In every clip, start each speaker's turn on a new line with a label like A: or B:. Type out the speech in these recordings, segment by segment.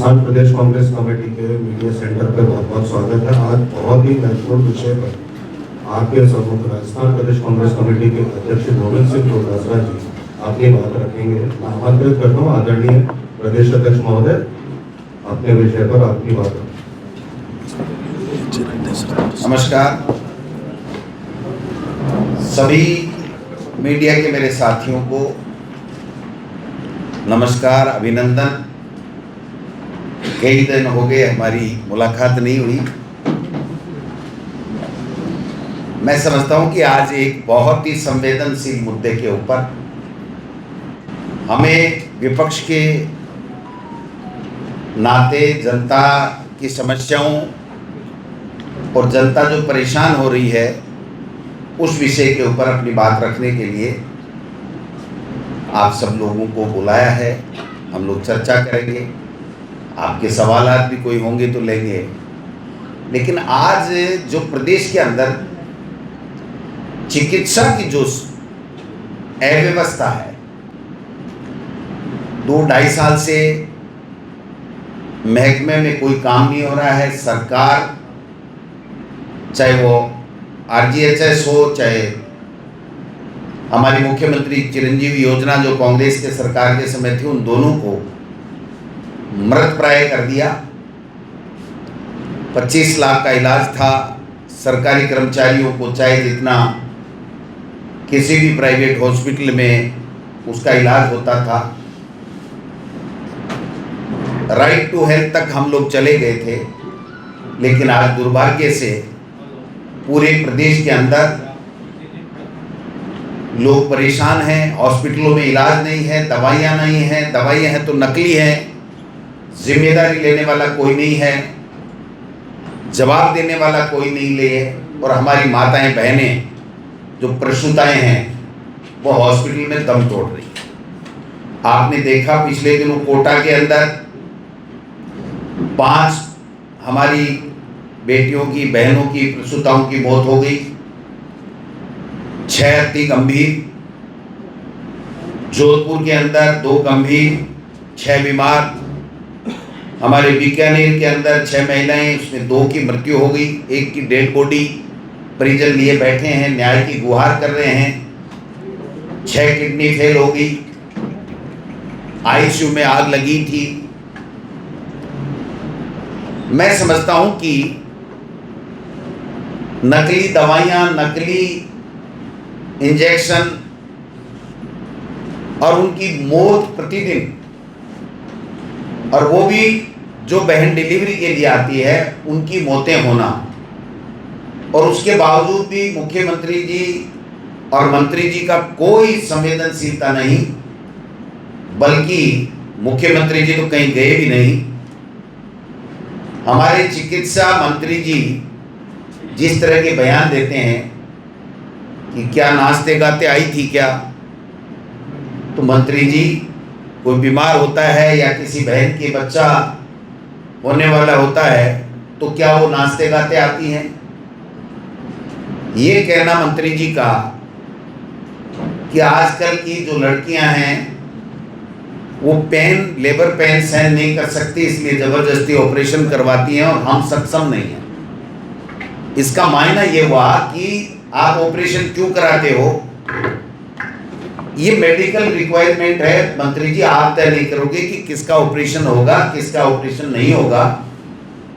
A: राजस्थान प्रदेश Congress committee के media centre पे बहुत बहुत स्वागत है। आज बहुत ही महत्वपूर्ण विषय पर आपके सम्मुख राजस्थान प्रदेश कांग्रेस कमेटी के अध्यक्ष गोविंद सिंह डोटासरा जी अपनी बात रखेंगे। मैं आमंत्रित करता हूँ आदरणीय प्रदेश अध्यक्ष महोदय अपने विषय पर आपकी बात रखें।
B: नमस्कार सभी मीडिया के मेरे साथियों को नमस्कार, अभिनंदन। कई दिन हो गए हमारी मुलाकात नहीं हुई। मैं समझता हूं कि आज एक बहुत ही संवेदनशील मुद्दे के ऊपर हमें विपक्ष के नाते जनता की समस्याओं और जनता जो परेशान हो रही है उस विषय के ऊपर अपनी बात रखने के लिए आप सब लोगों को बुलाया है। हम लोग चर्चा करेंगे, आपके सवालात भी कोई होंगे तो लेंगे। लेकिन आज जो प्रदेश के अंदर चिकित्सा की जो अव्यवस्था है, 2-2.5 साल से महकमे में कोई काम नहीं हो रहा है। सरकार, चाहे वो RGHS हो, चाहे हमारी मुख्यमंत्री चिरंजीवी योजना जो कांग्रेस के सरकार के समय थी, उन दोनों को मृत प्राय कर दिया। 25 लाख का इलाज था सरकारी कर्मचारियों को, चाहे जितना किसी भी प्राइवेट हॉस्पिटल में उसका इलाज होता था। राइट टू हेल्थ तक हम लोग चले गए थे। लेकिन आज दुर्भाग्य से पूरे प्रदेश के अंदर लोग परेशान हैं। हॉस्पिटलों में इलाज नहीं है, दवाइयाँ नहीं हैं, दवाइयाँ हैं तो नकली हैं। जिम्मेदारी लेने वाला कोई नहीं है, जवाब देने वाला कोई नहीं ले है। और हमारी माताएं बहनें जो प्रसूताएं हैं वो हॉस्पिटल में दम तोड़ रही हैं। आपने देखा पिछले दिनों कोटा के अंदर 5 हमारी बेटियों की, बहनों की, प्रसूताओं की मौत हो गई, 6 अति गंभीर। जोधपुर के अंदर 2 गंभीर, 6 बीमार। हमारे बीकानेर के अंदर 6 महिलाएं, उसमें 2 की मृत्यु हो गई, 1 की डेड बॉडी परिजन लिए बैठे हैं, न्याय की गुहार कर रहे हैं। 6 किडनी फेल हो गई, ICU में आग लगी थी। मैं समझता हूं कि नकली दवाइयां, नकली इंजेक्शन और उनकी मौत प्रतिदिन, और वो भी जो बहन डिलीवरी के लिए आती है उनकी मौतें होना, और उसके बावजूद भी मुख्यमंत्री जी और मंत्री जी का कोई संवेदनशीलता नहीं। बल्कि मुख्यमंत्री जी तो कहीं गए भी नहीं। हमारे चिकित्सा मंत्री जी जिस तरह के बयान देते हैं कि क्या नाचते गाते आई थी क्या, तो मंत्री जी कोई बीमार होता है या किसी बहन के बच्चा होने वाला होता है तो क्या वो नाचते गाते आती हैं? ये कहना मंत्री जी का कि आजकल की जो लड़कियां हैं वो पेन, लेबर पेन सहन नहीं कर सकती, इसलिए जबरदस्ती ऑपरेशन करवाती हैं और हम सक्षम नहीं हैं। इसका मायना ये हुआ कि आप ऑपरेशन क्यों कराते हो? ये मेडिकल रिक्वायरमेंट है। मंत्री जी आप तय नहीं करोगे कि किसका ऑपरेशन होगा, किसका ऑपरेशन नहीं होगा।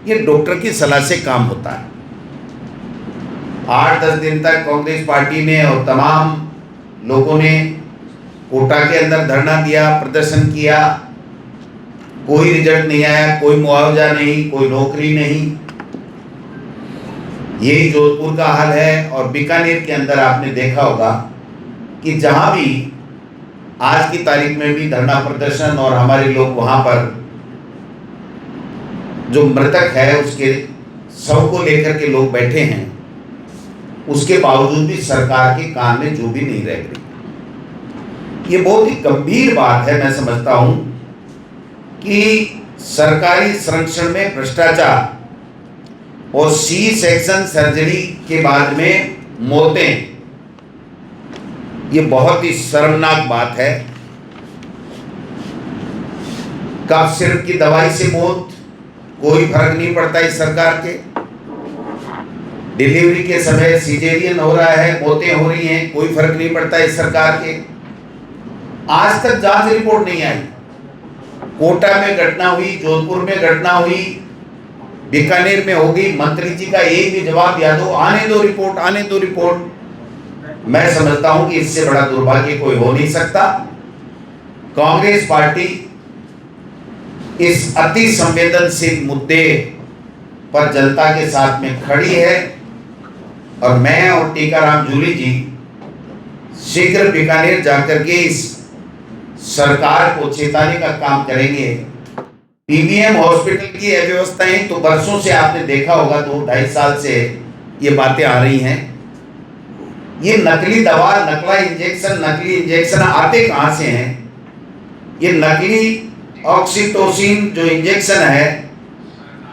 B: ये डॉक्टर की सलाह से काम होता है। 8-10 दिन तक कांग्रेस पार्टी ने और तमाम लोगों ने कोटा के अंदर धरना दिया, प्रदर्शन किया, कोई रिजल्ट नहीं आया, कोई मुआवजा नहीं, कोई नौकरी नहीं। यही जोधपुर का हाल है। और बीकानेर के अंदर आपने देखा होगा कि जहां भी आज की तारीख में भी धरना प्रदर्शन और हमारे लोग वहां पर जो मृतक है उसके शव को लेकर के लोग बैठे हैं, उसके बावजूद भी सरकार के कान में जो भी नहीं रह गई। ये बहुत ही गंभीर बात है। मैं समझता हूं कि सरकारी संरक्षण में भ्रष्टाचार और C-सेक्शन सर्जरी के बाद में मौतें, ये बहुत ही शर्मनाक बात है। कफ सिरप की दवाई से मौत, कोई फर्क नहीं पड़ता इस सरकार के। डिलीवरी के समय सिजेरियन हो रहा है, मौतें हो रही हैं, कोई फर्क नहीं पड़ता इस सरकार के। आज तक जांच रिपोर्ट नहीं आई। कोटा में घटना हुई, जोधपुर में घटना हुई, बीकानेर में हो गई, मंत्री जी का एक भी जवाब या दो, आने दो रिपोर्ट, आने दो रिपोर्ट। मैं समझता हूं कि इससे बड़ा दुर्भाग्य कोई हो नहीं सकता। कांग्रेस पार्टी इस अति संवेदनशील मुद्दे पर जनता के साथ में खड़ी है और मैं और टीकाराम जूली जी शीघ्र बीकानेर जाकर के इस सरकार को चेताने का काम करेंगे। पीबीएम हॉस्पिटल की अव्यवस्थाएं तो बरसों से आपने देखा होगा, 2-2.5 साल से ये बातें आ रही हैं। ये नकली दवा, नकली इंजेक्शन आते कहां से हैं? ये नकली ऑक्सीटोसिन जो इंजेक्शन है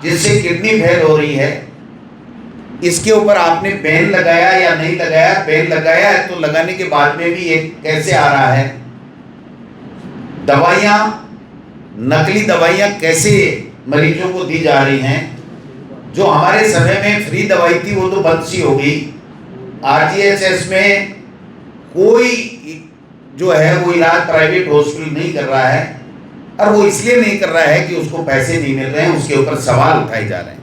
B: जिससे किडनी फेल हो रही है, इसके ऊपर आपने बैन लगाया या नहीं लगाया? बैन लगाया है तो लगाने के बाद में भी ये कैसे आ रहा है? दवाइयां, नकली दवाइयां कैसे मरीजों को दी जा रही हैं? जो हमारे समय में फ्री दवाई थी वो तो बंद सी हो गई। आरजीएचएस में कोई जो है वो इलाज प्राइवेट हॉस्पिटल नहीं कर रहा है, और वो इसलिए नहीं कर रहा है कि उसको पैसे नहीं मिल रहे हैं, उसके ऊपर सवाल उठाए जा रहे हैं।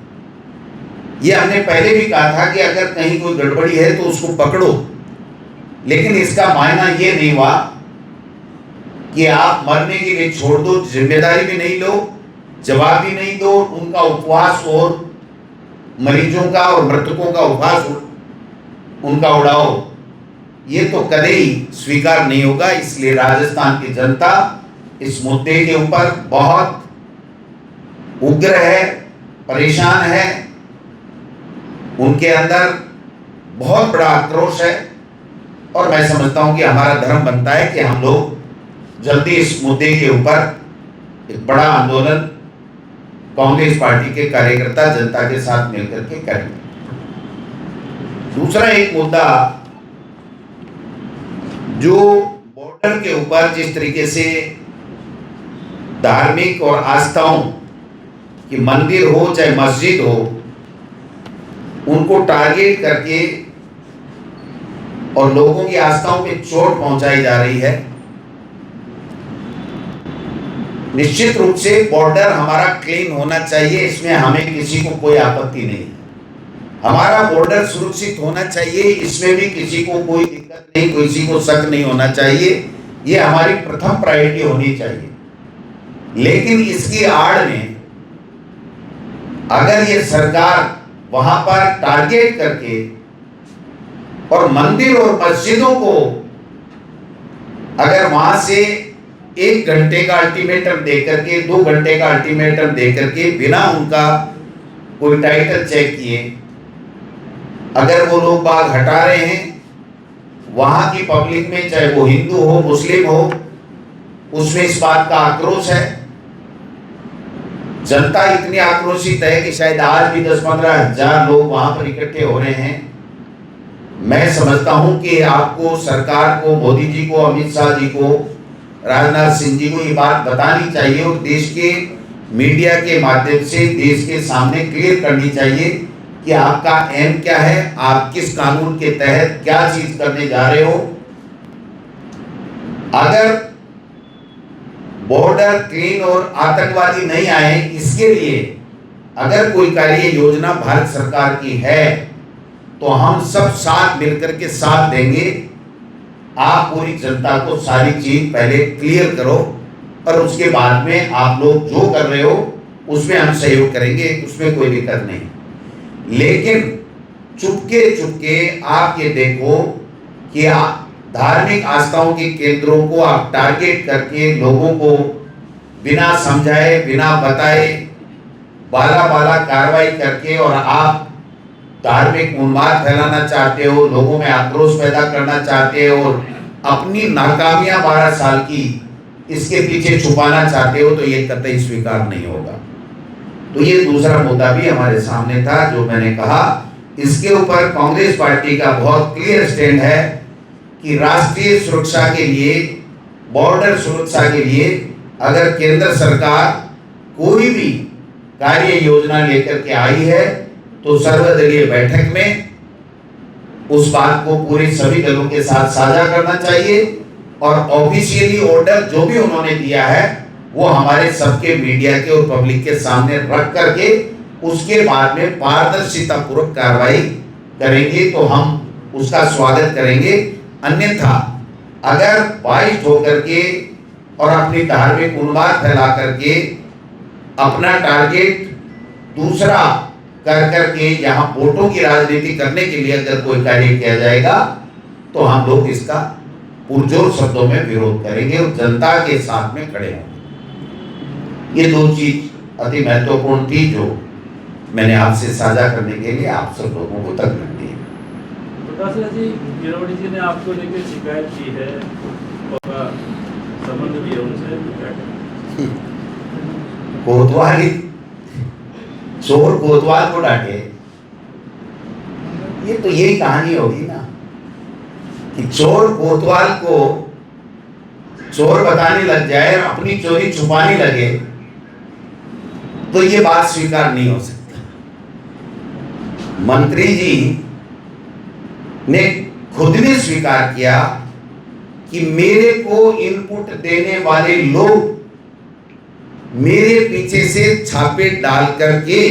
B: ये हमने पहले भी कहा था कि अगर कहीं कोई गड़बड़ी है तो उसको पकड़ो, लेकिन इसका मायना ये नहीं हुआ कि आप मरने के लिए छोड़ दो, जिम्मेदारी भी नहीं लो, जवाब भी नहीं दो, उनका उपवास और मरीजों का और मृतकों का उपवास उनका उड़ाओ। ये तो कभी स्वीकार नहीं होगा। इसलिए राजस्थान की जनता इस मुद्दे के ऊपर बहुत उग्र है, परेशान है, उनके अंदर बहुत बड़ा आक्रोश है, और मैं समझता हूं कि हमारा धर्म बनता है कि हम लोग जल्दी इस मुद्दे के ऊपर एक बड़ा आंदोलन कांग्रेस पार्टी के कार्यकर्ता जनता के साथ मिलकर के करेंगे। दूसरा एक मुद्दा जो बॉर्डर के ऊपर जिस तरीके से धार्मिक और आस्थाओं कि मंदिर हो चाहे मस्जिद हो, उनको टारगेट करके और लोगों की आस्थाओं पे चोट पहुंचाई जा रही है। निश्चित रूप से बॉर्डर हमारा क्लीन होना चाहिए, इसमें हमें किसी को कोई आपत्ति नहीं। हमारा बॉर्डर सुरक्षित होना चाहिए, इसमें भी किसी को कोई दिक्कत नहीं, किसी को शक नहीं होना चाहिए। ये हमारी प्रथम प्रायोरिटी होनी चाहिए। लेकिन इसकी आड़ में अगर ये सरकार वहां पर टारगेट करके और मंदिर और मस्जिदों को अगर वहां से 1 घंटे का अल्टीमेटम दे करके, 2 घंटे का अल्टीमेटम दे करके, बिना उनका कोई टाइटल चेक किए अगर वो लोग बाग हटा रहे हैं, वहां की पब्लिक में चाहे वो हिंदू हो मुस्लिम हो, उसमें इस बात का आक्रोश है। जनता इतनी आक्रोशित है कि शायद आज भी 10-15 हजार लोग वहां पर इकट्ठे हो रहे हैं। मैं समझता हूं कि आपको, सरकार को, मोदी जी को, अमित शाह जी को, राजनाथ सिंह जी को ये बात बतानी चाहिए और देश के मीडिया के माध्यम से देश के सामने क्लियर करनी चाहिए कि आपका एम क्या है, आप किस कानून के तहत क्या चीज करने जा रहे हो। अगर बॉर्डर क्लीन और आतंकवादी नहीं आए, इसके लिए अगर कोई कार्य योजना भारत सरकार की है तो हम सब साथ मिलकर के साथ देंगे। आप पूरी जनता को सारी चीज पहले क्लियर करो और उसके बाद में आप लोग जो कर रहे हो उसमें हम सहयोग करेंगे, उसमें कोई दिक्कत नहीं। लेकिन चुपके चुपके आप ये देखो कि आप धार्मिक आस्थाओं के केंद्रों को आप टारगेट करके लोगों को बिना समझाए, बिना बताए, बाला कार्रवाई करके और आप धार्मिक उन्माद फैलाना चाहते हो, लोगों में आक्रोश पैदा करना चाहते हो और अपनी नाकामियां 12 साल की इसके पीछे छुपाना चाहते हो, तो ये कतई स्वीकार नहीं होगा। तो ये दूसरा मुद्दा भी हमारे सामने था जो मैंने कहा। इसके ऊपर कांग्रेस पार्टी का बहुत क्लियर स्टैंड है कि राष्ट्रीय सुरक्षा के लिए, बॉर्डर सुरक्षा के लिए अगर केंद्र सरकार कोई भी कार्य योजना लेकर के आई है तो सर्वदलीय बैठक में उस बात को पूरे सभी दलों के साथ साझा करना चाहिए और ऑफिशियली ऑर्डर जो भी उन्होंने दिया है वो हमारे सबके मीडिया के और पब्लिक के सामने रख करके उसके बाद में पारदर्शिता पूर्वक कार्रवाई करेंगे तो हम उसका स्वागत करेंगे। अन्यथा अगर बाइट होकर के और अपनी धार्मिक उन्माद फैला करके अपना टारगेट दूसरा कर करके यहाँ वोटों की राजनीति करने के लिए अगर कोई कार्य किया जाएगा तो हम लोग इसका पुरजोर शब्दों में विरोध करेंगे और जनता के साथ में खड़े होंगे। ये दो चीज अति महत्वपूर्ण थी जो मैंने आपसे साझा करने के लिए आप सब लोगों को तक रख दी।
C: दासरा जी, किरोड़ी जी ने आपको लेकर शिकायत की है और संबंध भी है उनसे।
B: कोतवाली चोर कोतवाल को डांटे, ये तो यही कहानी होगी ना कि चोर कोतवाल को चोर बताने लग जाए और अपनी चोरी छुपाने लगे तो ये बात स्वीकार नहीं हो सकती। मंत्री जी ने खुद ने स्वीकार किया कि मेरे को इनपुट देने वाले लोग मेरे पीछे से छापे डाल करके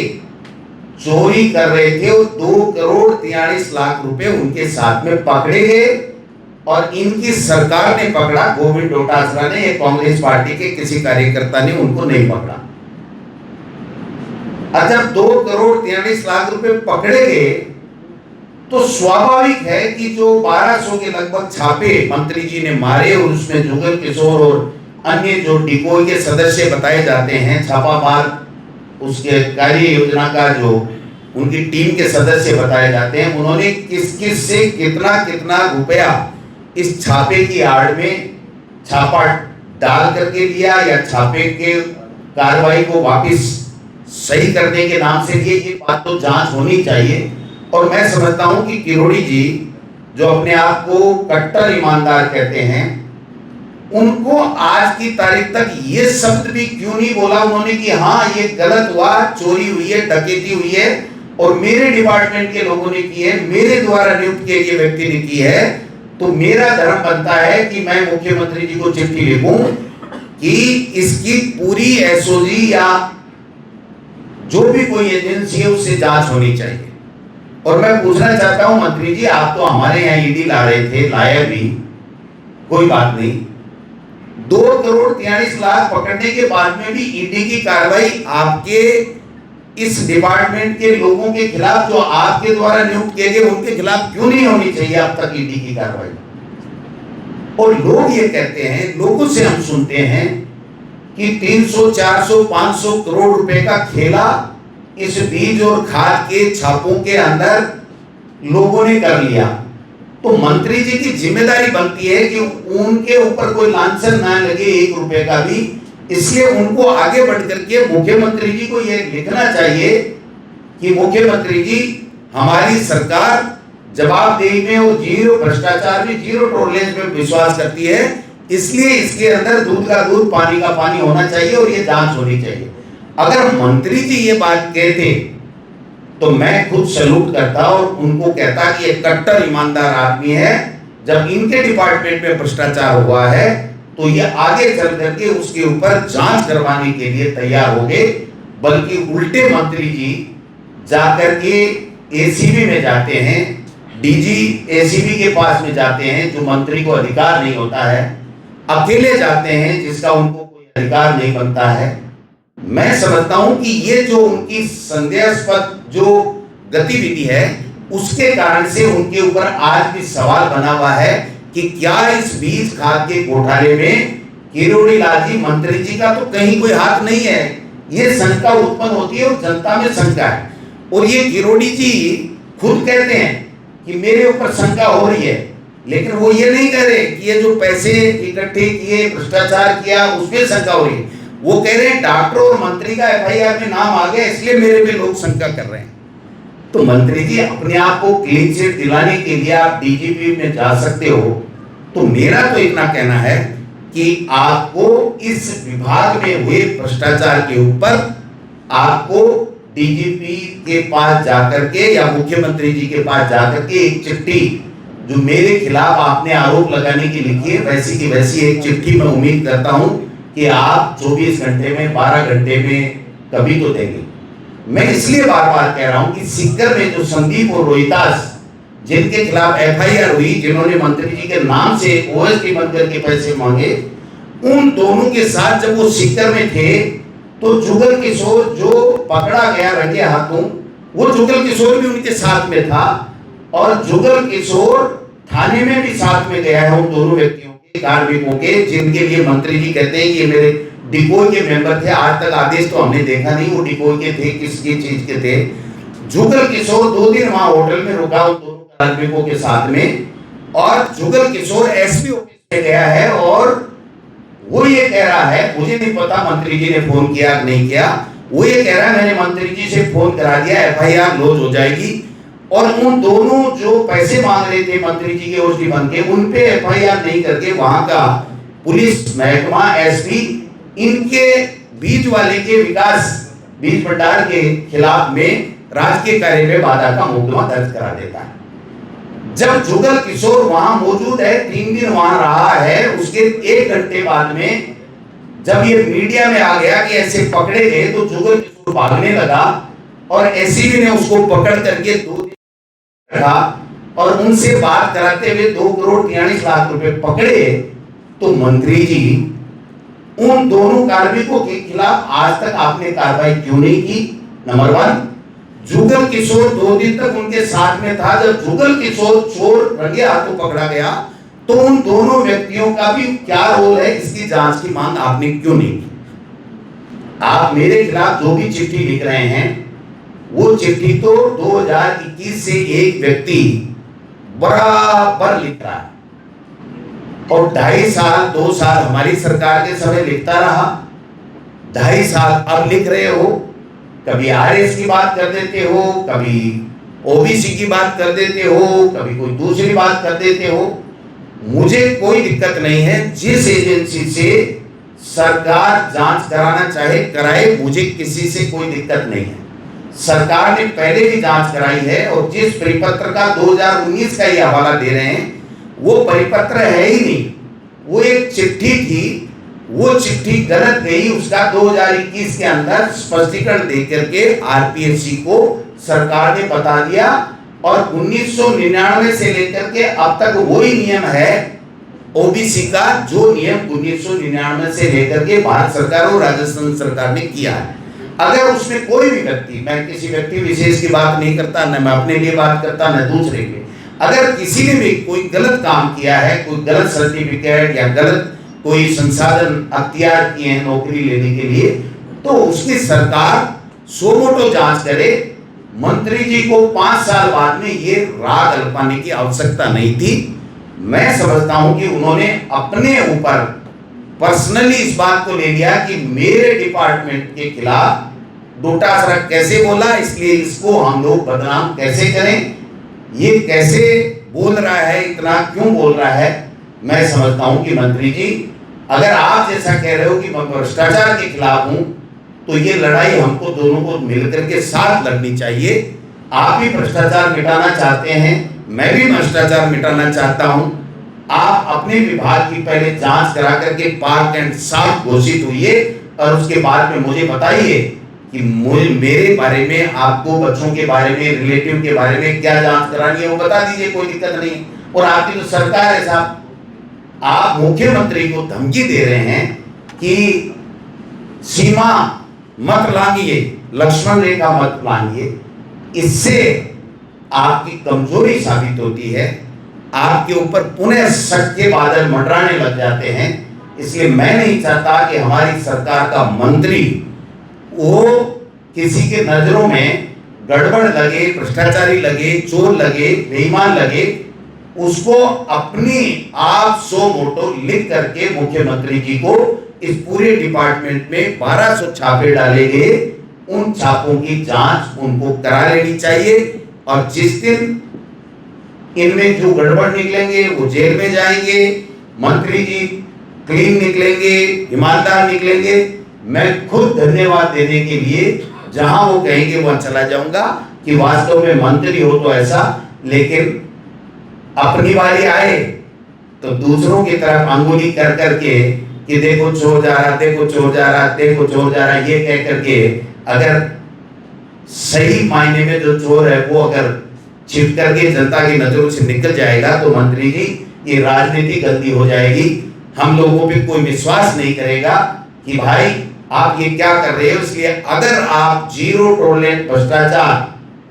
B: चोरी कर रहे थे और 2,43,00,000 रुपए उनके साथ में पकड़े गए और इनकी सरकार ने पकड़ा। गोविंद डोटासरा ने, कांग्रेस पार्टी के किसी कार्यकर्ता ने उनको नहीं पकड़ा। जब 2,43,00,000 रुपए पकड़े गए तो स्वाभाविक है कि जो 1200 के लगभग छापे मंत्री जी ने मारे और उसमें जुगल किशोर और अन्य जो डिकोई के सदस्य बताए जाते हैं, छापामार उसके कार्य योजना का जो उनकी टीम के सदस्य बताए जाते हैं, उन्होंने किस किस से कितना कितना रुपया इस छापे की आड़ में छापा डाल करके लिया या छापे के कार्रवाई को वापस सही करने के नाम से लिए, ये बात तो जांच होनी चाहिए। और मैं समझता हूं कि किरोड़ी जी जो अपने आप को कट्टर ईमानदार कहते हैं, उनको आज की तारीख तक ये शब्द भी क्यों नहीं बोला उन्होंने कि हाँ ये गलत हुआ, चोरी हुई है, डकैती हुई है और मेरे डिपार्टमेंट के लोगों ने की है, मेरे द्वारा नियुक्त किए गए व्यक्ति ने की है, तो मेरा धर्म बनता है कि मैं मुख्यमंत्री जी को चिट्ठी लिखूं कि इसकी पूरी एसओजी या जो भी कोई एजेंसी है उससे जांच होनी चाहिए। और मैं पूछना चाहता हूं मंत्री जी, आप तो हमारे यहाँ ईडी ला रहे थे, लाया भी, कोई बात नहीं, 2,43,00,000 पकड़ने के बाद में भी ईडी की कार्रवाई आपके इस डिपार्टमेंट के लोगों के खिलाफ जो आपके द्वारा नियुक्त किए गए उनके खिलाफ क्यों नहीं होनी चाहिए अब तक ईडी की कार्रवाई? और लोग ये कहते हैं, लोगों से हम सुनते हैं कि 300, 400, 500 करोड़ रुपए का खेला इस बीज और खाद के छापों के अंदर लोगों ने कर लिया। तो मंत्री जी की जिम्मेदारी बनती है कि उनके ऊपर कोई लांछन ना लगे 1 रुपए का भी, इसलिए उनको आगे बढ़ करके मुख्यमंत्री जी को यह लिखना चाहिए कि मुख्यमंत्री जी हमारी सरकार जवाबदेही में और जीरो भ्रष्टाचार में, जीरो टॉलरेंस में विश्वास करती है, इसलिए इसके अंदर दूध का दूध पानी का पानी होना चाहिए और ये जांच होनी चाहिए। अगर मंत्री जी ये बात कहते तो मैं खुद सैल्यूट करता और उनको कहता कि ये कट्टर ईमानदार आदमी है, जब इनके डिपार्टमेंट में भ्रष्टाचार हुआ है तो ये आगे चल करके उसके ऊपर जांच करवाने के लिए तैयार हो गए, बल्कि उल्टे मंत्री जी जाकर के एसीबी में जाते हैं, डीजी एसीबी के पास में जाते हैं, जो मंत्री को अधिकार नहीं होता है, अकेले जाते हैं जिसका उनको कोई अधिकार नहीं बनता है। मैं समझता हूं कि ये जो उनकी संदेहास्पद जो गतिविधि है उसके कारण से उनके ऊपर आज भी सवाल बना हुआ है कि क्या इस बीज खाद के घोटाले में किरोड़ी लाल जी मंत्री जी का तो कहीं कोई हाथ नहीं है। ये शंका उत्पन्न होती है और जनता में शंका है, और ये किरोड़ी जी खुद कहते हैं कि मेरे ऊपर शंका हो रही है, लेकिन वो ये नहीं कह रहे कि ये जो पैसे इकट्ठे किए, भ्रष्टाचार किया, उसमें शंका हो रही है। वो कह रहे हैं डॉक्टर और मंत्री का एफआईआर में नाम आ गया, इसलिए मेरे पे लोग शंका कर रहे हैं। तो मंत्री जी अपने आप को क्लीन चिट दिलाने के लिए आप डीजीपी में जा सकते हो। तो मेरा तो इतना कहना है कि आपको इस विभाग में हुए भ्रष्टाचार के ऊपर आपको डीजीपी के पास जाकर के या मुख्यमंत्री जी के पास जाकर के एक चिट्ठी जो मेरे खिलाफ आपने आरोप लगाने की लिखी है वैसी की वैसी एक चिट्ठी मैं उम्मीद करता हूं कि आप 24 घंटे में 12 घंटे में कभी तो देंगे। मैं इसलिए बार बार कह रहा हूं कि सीकर में जो संदीप और रोहितास जिनके खिलाफ एफआईआर हुई, जिन्होंने मंत्री जी के नाम से ओएसडी बन करके पैसे मांगे, उन दोनों के साथ जब वो सीकर में थे तो जुगल किशोर जो पकड़ा गया रंगे हाथों, वो जुगल किशोर भी उनके साथ में था और जुगल किशोर थाने में भी साथ में गया है उन दोनों व्यक्तियों के, कार्मिकों के, जिनके लिए मंत्री जी कहते हैं कि ये मेरे डिकोई के मेंबर थे। आज तक आदेश तो हमने देखा नहीं वो डिकोई के थे, किसकी चीज के थे। जुगल किशोर 2 दिन वहां होटल में रुका उन दोनों कार्मिकों के साथ में, और जुगल किशोर एसपी ऑफिस में गया है और वो ये कह रहा है, मुझे नहीं पता मंत्री जी ने फोन किया कि नहीं किया, वो ये कह रहा है मैंने मंत्री जी से फोन करा दिया, एफआईआर लॉन्च हो जाएगी। और उन दोनों जो पैसे मांग रहे थे मंत्री जी के ओएसडी बन के, उन पे एफआईआर नहीं करके वहां का पुलिस महकमा, एसपी, इनके बीज वाले के विकास बीज भंडार के खिलाफ में राजकीय कार्य में बाधा का मुकदमा दर्ज करा देता है। जब जुगल किशोर वहां मौजूद है, 3 दिन वहां रहा है, उसके 1 घंटे बाद में जब ये मीडिया में आ गया कि ऐसे पकड़े गए तो जुगल किशोर भागने लगा और एसीबी ने उसको पकड़ करके 2 दिन रखा और उनसे बात कराते हुए 2 करोड़ 43 लाख रुपए पकड़े। तो मंत्री जी उन दोनों कार्मिकों के खिलाफ आज तक आपने कार्रवाई क्यों नहीं की? नंबर 1, जुगल किशोर 2 दिन तक उनके साथ में था। जब जुगल किशोर चोर रंगे हाथों पकड़ा गया तो उन दोनों व्यक्तियों का भी क्या रोल है, इसकी जांच की मांग आपने क्यों नहीं की? आप मेरे खिलाफ जो भी चिट्ठी लिख रहे हैं वो चिट्ठी तो 2021 से एक व्यक्ति बराबर लिख रहा है और 2.5 साल 2 साल हमारी सरकार के समय लिखता रहा, 2.5 साल अब लिख रहे हो। कभी आरएस की बात कर देते हो, कभी ओबीसी की बात कर देते हो, कभी कोई दूसरी बात कर देते हो। मुझे कोई दिक्कत नहीं है, जिस एजेंसी से सरकार जांच कराना चाहे कराए, मुझे किसी से कोई दिक्कत नहीं है। सरकार ने पहले भी जांच कराई है और जिस परिपत्र का 2019 का ही हवाला दे रहे हैं वो परिपत्र है ही नहीं, वो एक चिट्ठी थी, वो चिट्ठी गलत गई, उसका 2021 के अंदर स्पष्टीकरण देकर के आरपीएससी को सरकार ने बता दिया और 1999 से लेकर के अब तक वही नियम है ओबीसी का जो नियम 1999 से लेकर के भारत सरकार और राजस्थान सरकार ने किया है। अगर उसमें कोई भी व्यक्ति, मैं किसी व्यक्ति विशेष की बात नहीं करता, न मैं अपने लिए बात करता न दूसरे के, अगर किसी ने भी कोई गलत काम किया है, कोई गलत सर्टिफिकेट या गलत कोई संसाधन अख्तियार किए हैं नौकरी लेने के लिए, तो उसकी सरकार सोमोटो जांच करे। मंत्री जी को 5 साल बाद में ये राग अल्पाने की आवश्यकता नहीं थी। मैं समझता हूं कि उन्होंने अपने ऊपर पर्सनली इस बात को ले लिया कि मेरे डिपार्टमेंट के खिलाफ डोटासरा कैसे बोला, इसलिए इसको हम लोग बदनाम कैसे करें, ये कैसे बोल रहा है, इतना क्यों बोल रहा है। मैं समझता हूं कि मंत्री जी अगर आप जैसा कह रहे हो कि मैं भ्रष्टाचार के खिलाफ हूं तो ये लड़ाई हमको दोनों को मिलकर के साथ लड़नी चाहिए। आप भी भ्रष्टाचार मिटाना चाहते हैं, मैं भी भ्रष्टाचार मिटाना चाहता हूं। आप अपने विभाग की पहले जांच करा करके पाक एंड साफ घोषित हुई और उसके बाद में मुझे बताइए कि मेरे बारे में, आपको बच्चों के बारे में, रिलेटिव के बारे में क्या जांच करानी है वो बता दीजिए, कोई दिक्कत नहीं। और आपकी तो सरकार है साहब, आप मुख्यमंत्री को धमकी दे रहे हैं कि सीमा मत लांघिए, लक्ष्मण रेखा मत लांघिए। इससे आपकी कमजोरी साबित होती है, आपके ऊपर पुनः शक के बादल मंडराने लग जाते हैं। इसलिए मैं नहीं चाहता कि हमारी सरकार का मंत्री वो किसी के नजरों में गड़बड़ लगे, भ्रष्टाचारी लगे, चोर लगे, बेईमान लगे, उसको अपनी आप सो मोटो लिख करके मुख्यमंत्री जी को इस पूरे डिपार्टमेंट में 1200 छापे डाले गए, उन छापों की जांच उनको करा लेनी चाहिए। और जिस दिन इनमें जो गड़बड़ निकलेंगे वो जेल में जाएंगे। मंत्री जी क्लीन निकलेंगे, ईमानदार निकलेंगे। मैं खुद धन्यवाद देने के लिए जहां वो कहेंगे वहां चला जाऊंगा कि वास्तव में मंत्री हो तो ऐसा, लेकिन अपनी बारी आए तो दूसरों की तरफ अंगुली कर करके कि देखो चोर जा रहा, देखो चोर जा रहा, देखो चोर जा रहा, ये कह करके अगर सही मायने में जो चोर है वो अगर छिप करके जनता की नजरों से निकल जाएगा तो मंत्री जी ये राजनीति गलती हो जाएगी। हम लोगों पे कोई विश्वास नहीं करेगा कि भाई आप ये क्या कर रहे हो। इसलिए अगर आप जीरो टॉलरेंस भ्रष्टाचार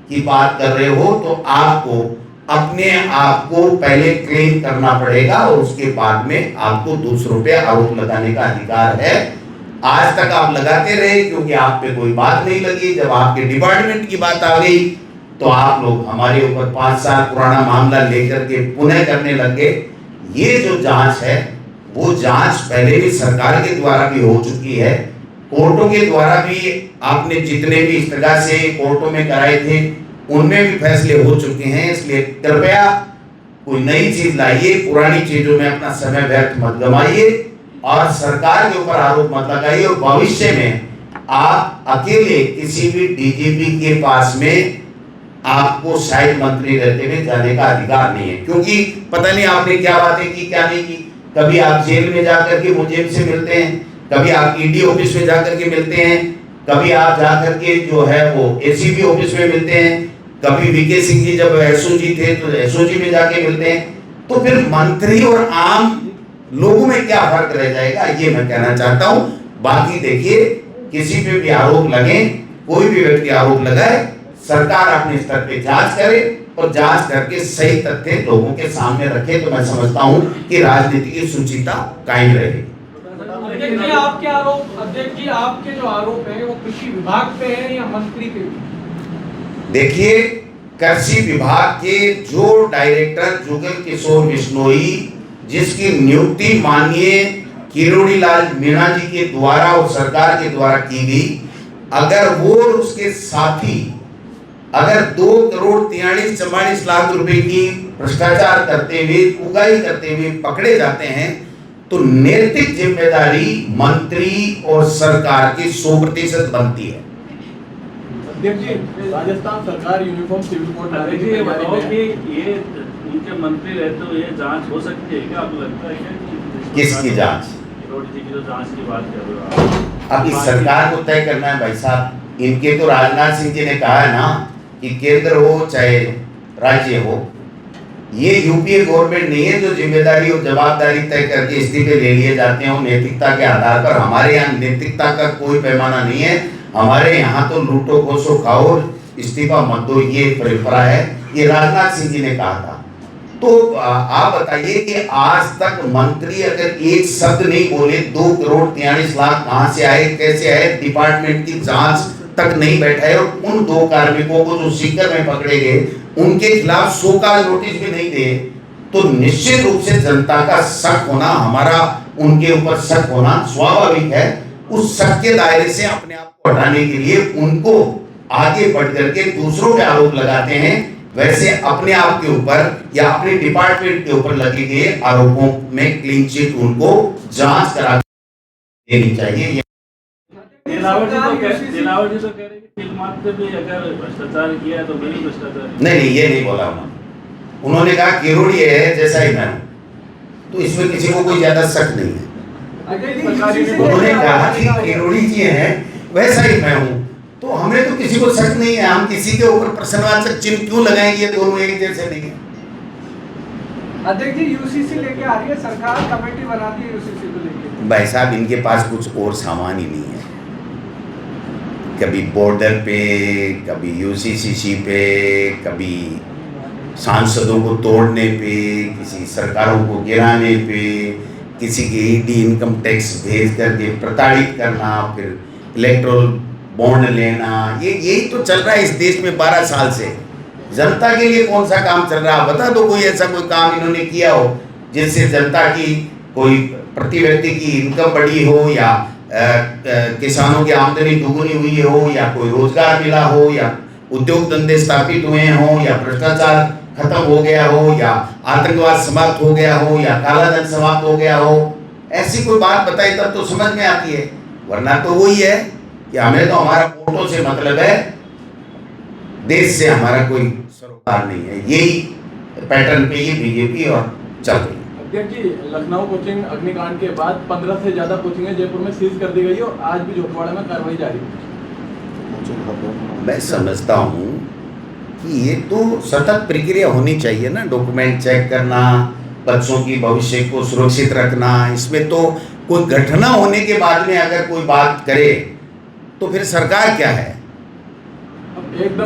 B: की बात कर रहे हो तो आपको अपने आप को पहले क्लीन करना पड़ेगा और उसके बाद में आपको दूसरों पे आरोप लगाने का अधिकार है। आज तक आप लगाते रहे क्योंकि आप पे कोई बात नहीं लगी। जब आपके डिपार्टमेंट की बात आ गई तो आप लोग हमारे ऊपर 5 साल पुराना मामला लेकर के पुनः करने लग गए। ये जो जांच है वो जांच पहले भी सरकार के द्वारा भी हो चुकी है, कोर्टों के द्वारा भी आपने जितने भी इस तरह से कोर्टों में कराए थे उनमें भी फैसले हो चुके हैं। इसलिए कृपया कोई नई चीज लाइए, पुरानी चीजों में अपना समय व्यर्थ मत गवाइए और सरकार के ऊपर आरोप मत लगाइए। और भविष्य में आप अकेले किसी भी डीजीपी के पास में आपको शायद मंत्री रहते हुए जाने का अधिकार नहीं है, क्योंकि पता नहीं आपने क्या बातें की क्या नहीं की। कभी आप जेल में जाकर के मुझे से मिलते हैं, कभी आप ईडी ऑफिस में जाकर के मिलते हैं, कभी आप जाकर के जो है वो एसीबी ऑफिस में मिलते हैं, कभी वीके सिंह जी जब एसओजी थे तो एसओजी में जाके मिलते हैं। तो फिर मंत्री और आम लोगों में क्या फर्क रह जाएगा, ये मैं कहना चाहता हूं। बाकी देखिए किसी पे भी आरोप लगे, कोई भी व्यक्ति आरोप लगाए, सरकार अपने स्तर पे जांच करे और जांच करके सही तथ्य लोगों के सामने रखे तो मैं समझता हूं कि राजनीति की सुचिता कायम रहेगी।
D: अध्यक्ष जी आपके आरोप, अध्यक्ष जी आपके जो आरोप है वो कृषि विभाग पे है या मंत्री पे?
B: देखिए कृषि विभाग के जो डायरेक्टर जुगल किशोर बिश्नोई जिसकी नियुक्ति माननीय किरोड़ी लाल मीणा जी के द्वारा और सरकार के द्वारा की गई, अगर वो उसके साथी अगर 2 करोड़ 43-44 लाख रुपए की भ्रष्टाचार करते हुए, उगाही करते हुए पकड़े जाते हैं तो नैतिक जिम्मेदारी मंत्री और सरकार की 100% बनती है।
D: अध्यक्ष जी राजस्थान सरकार यूनिफॉर्म सिविल कोड लाने की
C: ये
D: तैयारी
C: बताओ
D: में
C: कि
D: है।
C: ये उनके मंत्री रहते हुए जांच हो सकती है क्या, आपको लगता है क्या?
B: किसकी जांच?
C: किरोड़ी जी की जो जांच की बात कर रहे हो आप।
B: अब इस सरकार को तय करना है भाई साहब। इनके तो राजनाथ सिंह जी ने कहा है ना कि केंद्र हो चाहे राज्य हो, ये यूपीए गवर्नमेंट नहीं है जो जिम्मेदारी और जवाबदारी तय करके इस्तीफे ले लिए जाते हैं नैतिकता के आधार पर। हमारे यहाँ नैतिकता का कोई पैमाना नहीं है। हमारे यहाँ तो लूटो खोसो खाओ इस्तीफा मत दो, ये परंपरा है। ये राजनाथ सिंह जी ने कहा था। तो आप बताइए कि आज तक मंत्री अगर एक शब्द नहीं बोले, 2 करोड़ 43 लाख कहां से आए, कैसे आए, डिपार्टमेंट की जांच तक नहीं बैठा है और उन 2 कार्मिकों को जो सीकर में पकड़े गए उनके खिलाफ 100 का नोटिस भी नहीं दे, तो निश्चित रूप से जनता का शक होना, हमारा उनके ऊपर शक होना स्वाभाविक है। उस शक के दायरे से अपने आप को हटाने के लिए उनको आगे बढ़ करके दूसरों पे आरोप लगाते हैं, वैसे अपने आप के ऊपर या अपने डिपार्टमेंट के ऊपर लगे गए आरोपों में क्लीन चिट उनको जांच करा देनी चाहिए।
C: दिलावर जी तो कह रहे हैं कि फिल्मात पे भी अगर भ्रष्टाचार किया तो मैं भी भ्रष्टाचार
B: नहीं, ये नहीं बोला उन्होंने कहा किरोड़ी है जैसा ही मैं हूं, तो इसमें किसी को कोई ज्यादा शक नहीं है। उन्होंने कहा कि किरोड़ी जी हैं वैसा ही मैं हूं, तो हमें तो किसी को शक नहीं है। हम किसी के ऊपर प्रश्नवाचक चिन्ह क्यों लगाएंगे, दोनों एक जैसे नहीं है।
D: अध्यक्ष जी यूसीसी लेके आ रही है सरकार, कमेटी बना दी है यूसीसी को लेके।
B: भाई साहब इनके पास कुछ और सामान ही नहीं है। कभी बॉर्डर पे, कभी यूसीसी पे, कभी सांसदों को तोड़ने पे, किसी सरकारों को गिराने पे, किसी के ईडी इनकम टैक्स भेज करके प्रताड़ित करना, फिर इलेक्ट्रोल बॉन्ड लेना, ये यही तो चल रहा है इस देश में 12 साल से। जनता के लिए कौन सा काम चल रहा है बता दो। कोई ऐसा कोई काम इन्होंने किया हो जिससे जनता की कोई प्रति व्यक्ति की इनकम बढ़ी हो, या किसानों की आमदनी दुगुनी हुई हो, या कोई रोजगार मिला हो, या उद्योग धंधे स्थापित हुए हो, या भ्रष्टाचार खत्म हो गया हो, या आतंकवाद समाप्त हो गया हो, या काला धन समाप्त हो गया हो। ऐसी कोई बात बताई तब तो समझ में आती है, वरना तो वही है कि हमें तो हमारा वोटों से मतलब है, देश से हमारा कोई सरोकार नहीं है। यही पैटर्न पे ही बीजेपी और चल रही है।
E: अध्यक्ष जी, लखनऊ कोचिंग अग्निकांड के बाद 15 से ज्यादा कोचिंगें जयपुर में सीज कर दी गई और आज भी जोटवाड़ा में कार्रवाई जारी है।
B: मैं समझता हूँ कि ये तो सतत प्रक्रिया होनी चाहिए ना, डॉक्यूमेंट चेक करना, बच्चों की भविष्य को सुरक्षित रखना। इसमें तो कोई घटना होने के बाद में अगर कोई बात करे तो फिर सरकार क्या है?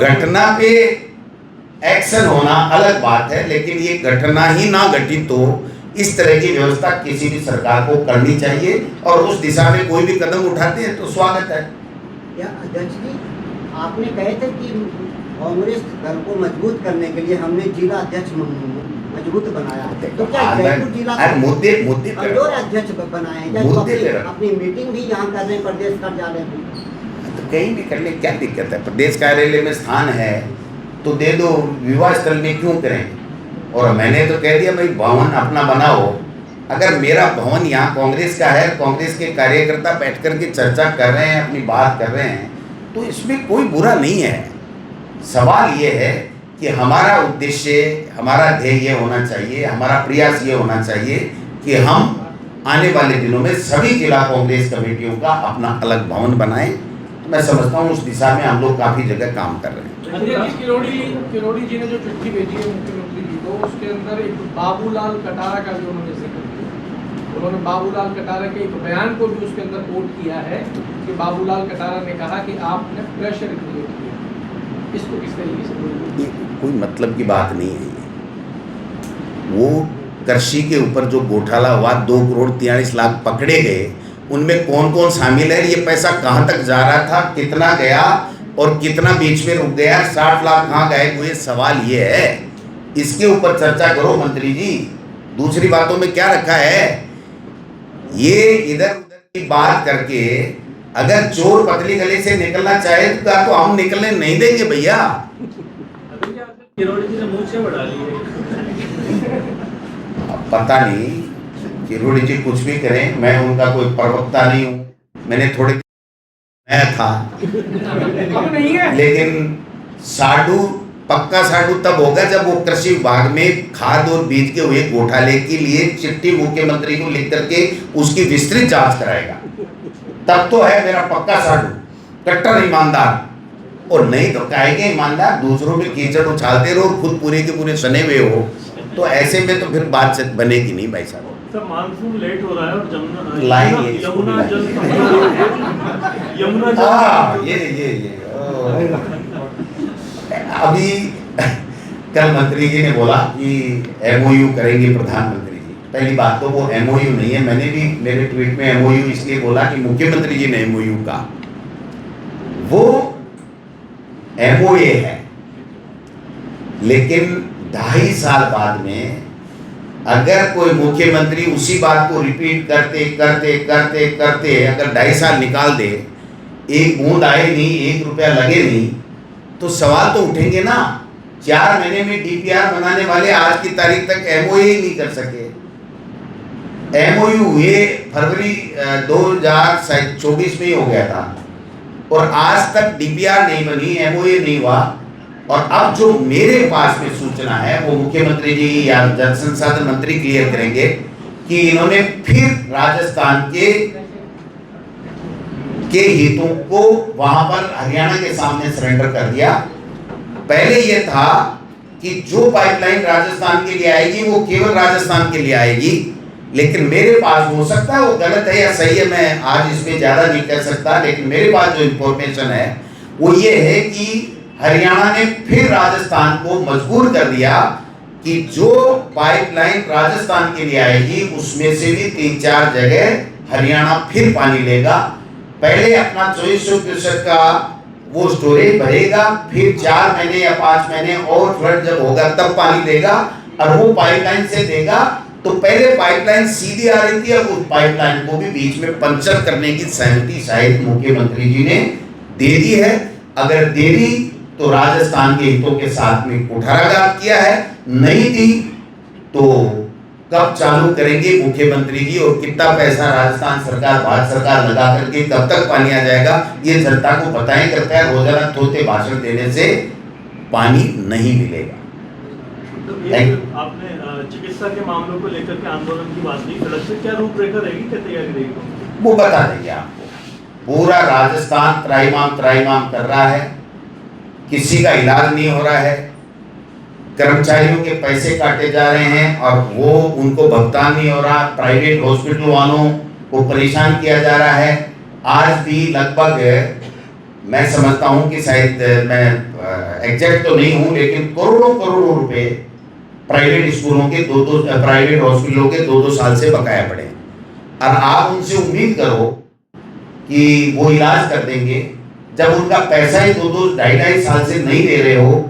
B: घटना पे एक्शन होना अलग बात है, लेकिन ये घटना ही ना घटित तो इस तरह की व्यवस्था किसी भी सरकार को करनी चाहिए और उस दिशा में कोई भी कदम उठाते हैं तो स्वागत है।
F: या अध्यक्ष जी, आपने कहे थे कि कांग्रेस दल को मजबूत करने के लिए हमने जिला अध्यक्ष मजबूत बनाया है, तो क्या जयपुर जिला
B: मुद्दे
F: कमजोर अध्यक्ष बनाए हैं? अपनी मीटिंग भी यहाँ कर रहे हैं प्रदेश कार्यालय में,
B: तो कहीं भी कर ले, क्या दिक्कत है? प्रदेश कार्यालय में स्थान है तो दे दो, विवाह स्थल में क्यों करें? और मैंने तो कह दिया भाई भवन अपना बनाओ। अगर मेरा भवन यहाँ कांग्रेस का है, कांग्रेस के कार्यकर्ता बैठ कर के चर्चा कर रहे हैं, अपनी बात कर रहे हैं, तो इसमें कोई बुरा नहीं है। सवाल ये है कि हमारा उद्देश्य, हमारा ध्येय ये होना चाहिए, हमारा प्रयास ये होना चाहिए कि हम आने वाले दिनों में सभी जिला कांग्रेस कमेटियों का अपना अलग भवन बनाएं। तो मैं समझता हूँ उस दिशा में हम लोग काफ़ी जगह काम कर रहे हैं।
D: किरोड़ी जी ने जो चिट्ठी भेजी है मुख्यमंत्री जी को, उसके अंदर एक बाबूलाल कटारा का भी उन्होंने जिक्र किया। उन्होंने बाबूलाल कटारा के एक बयान को भी उसके अंदर कोट किया है कि बाबूलाल कटारा ने कहा कि आपने प्रेशर क्रिएट किया। इसको किस तरीके से बोलेंगे?
B: कोई मतलब की बात नहीं है ये। वो कृषि के ऊपर जो घोटाला हुआ, 2,43,00,000 पकड़े गए, उनमें कौन कौन शामिल है, ये पैसा कहाँ तक जा रहा था, कितना गया और कितना बीच में रुक गया, 60 लाख कहाँ गए, वो सवाल ये है। इसके ऊपर चर्चा करो मंत्री जी। दूसरी बातों में क्या रखा है? ये इधर उधर की बात करके अगर चोर पतली गली से निकलना चाहेगा तो हम निकलने नहीं देंगे भैया।
C: किरोड़ी जी ने मुँह से बढ़ा ली है।
B: पता नहीं किरोड़ी जी कुछ भी करें, मैं उनका कोई प्रवक्ता नहीं हूँ। मैंने थोड़े मैं था
D: अब नहीं है,
B: लेकिन साडू पक्का साडू तब होगा जब वो कृषि विभाग में खाद और बीज के हुए घोटाले के लिए चिट्ठी मुख्यमंत्री को लिख करके उसकी विस्तृत जांच कराएगा, तब तो है मेरा पक्का साडू, कट्टर ईमानदार। और नहीं तो कहेंगे ईमानदार, दूसरों पे कीचड़ उछालते रहो, खुद पूरे के पूरे सने हुए हो, तो ऐसे में तो फिर बात बनेगी नहीं भाई साहब।
C: सर मानसून लेट हो रहा है और यमुना
B: ये अभी कल मंत्री जी ने बोला कि एमओयू करेंगे प्रधानमंत्री जी। पहली बात तो वो एमओयू नहीं है, मैंने भी मेरे ट्वीट में एमओयू इसलिए बोला कि मुख्यमंत्री जी ने एमओयू का, वो एमओए है, लेकिन 2.5 साल बाद में अगर कोई मुख्यमंत्री उसी बात को रिपीट करते करते करते करते अगर 2.5 साल निकाल दे, एक बूंद आए नहीं, 1 रुपया लगे नहीं, तो सवाल तो उठेंगे ना। 4 महीने में डीपीआर बनाने वाले आज की तारीख तक एमओए ही नहीं कर सके। एमओयू हुए फरवरी 2024 में ही हो गया था और आज तक डीपीआर नहीं बनी, एमओए नहीं हुआ। और अब जो मेरे पास में सूचना है वो मुख्यमंत्री जी या जल संसाधन मंत्री क्लियर करेंगे कि इन्होंने फिर राजस्थान के हितों को वहां पर हरियाणा के सामने सरेंडर कर दिया। पहले ये था कि जो पाइपलाइन राजस्थान के लिए आएगी वो केवल राजस्थान के लिए आएगी, लेकिन मेरे पास, हो सकता है वो गलत है या सही है, मैं आज इसमें ज्यादा नहीं कह सकता, लेकिन मेरे पास जो इंफॉर्मेशन है वो ये है कि हरियाणा ने फिर राजस्थान को मजबूर कर दिया कि जो पाइपलाइन राजस्थान के लिए आएगी उसमें से भी 3-4 जगह हरियाणा फिर पानी लेगा। पहले अपना 2400% का वो स्टोरेज भरेगा, फिर 4 महीने या 5 महीने और फ्लड जब होगा तब पानी देगा और वो पाइपलाइन से देगा। तो पहले पाइपलाइन सीधी आ रही थी, अब उस पाइपलाइन को भी बीच में पंचर करने की सहमति शायद मुख्यमंत्री जी ने दे दी है। अगर दे दी तो राजस्थान के हितों के साथ में कुठाराघात किया है, नहीं दी तो कब चालू करेंगे मुख्यमंत्री जी, और कितना पैसा राजस्थान सरकार, भारत सरकार लगा करके कब तक पानी आ जाएगा, ये जनता को बताएं। कृपया रोजाना थोते भाषण देने से पानी नहीं मिलेगा।
C: तो एक आपने चिकित्सा के मामलों को लेकर के आंदोलन की बात की, सड़क से क्या रूपरेखा रहेगी, क्या तैयारी रहेगी?
B: वो बता देंगे आपको। पूरा राजस्थान त्राहिमाम कर रहा है, किसी का इलाज नहीं हो रहा है, कर्मचारियों के पैसे काटे जा रहे हैं और वो उनको भुगतान नहीं हो रहा, प्राइवेट हॉस्पिटल वालों को परेशान किया जा रहा है। आज भी लगभग मैं समझता हूं कि शायद मैं एग्जैक्ट तो नहीं हूं, लेकिन करोड़ों रुपए प्राइवेट स्कूलों के प्राइवेट हॉस्पिटलों के 2-2 साल से बकाया पड़े हैं। और आप उनसे उम्मीद करो कि वो इलाज कर देंगे, जब उनका पैसा ही 2-2-2.5 साल से नहीं दे रहे हो,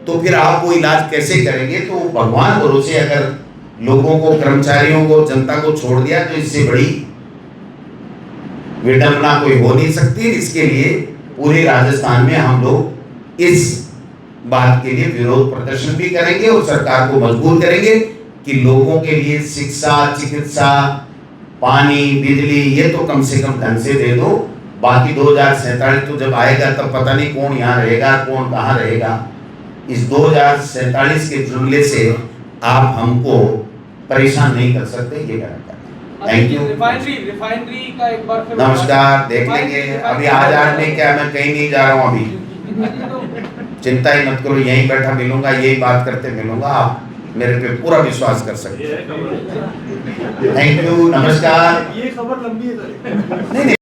B: तो फिर आप वो इलाज कैसे करेंगे? तो भगवान भरोसे अगर लोगों को, कर्मचारियों को, जनता को छोड़ दिया तो इससे बड़ी विडंबना कोई हो नहीं सकती। इसके लिए पूरे राजस्थान में हम लोग इस बात के लिए विरोध प्रदर्शन भी करेंगे और सरकार को मजबूर करेंगे कि लोगों के लिए शिक्षा, चिकित्सा, पानी, बिजली ये तो कम से कम ढंग से दे दो। बाकी 2047 तो जब आएगा तब पता नहीं कौन यहाँ रहेगा, कौन कहाँ रहेगा। इस 2047 के जुमले से आप हमको परेशान नहीं कर सकते, ये कहना चाहते हैं। Thank you.
D: रिफाइनरी का एक बार फिर
B: नमस्कार, देख लेंगे। अभी आज में क्या, मैं कहीं नहीं जा रहा हूँ अभी, चिंता ही मत करो, यहीं बैठा मिलूंगा, यही बात करते मिलूंगा। आप मेरे पे पूरा विश्वास कर सकते हैं। थैंक यू, नमस्कार।
C: ये खबर लंबी है।
B: नहीं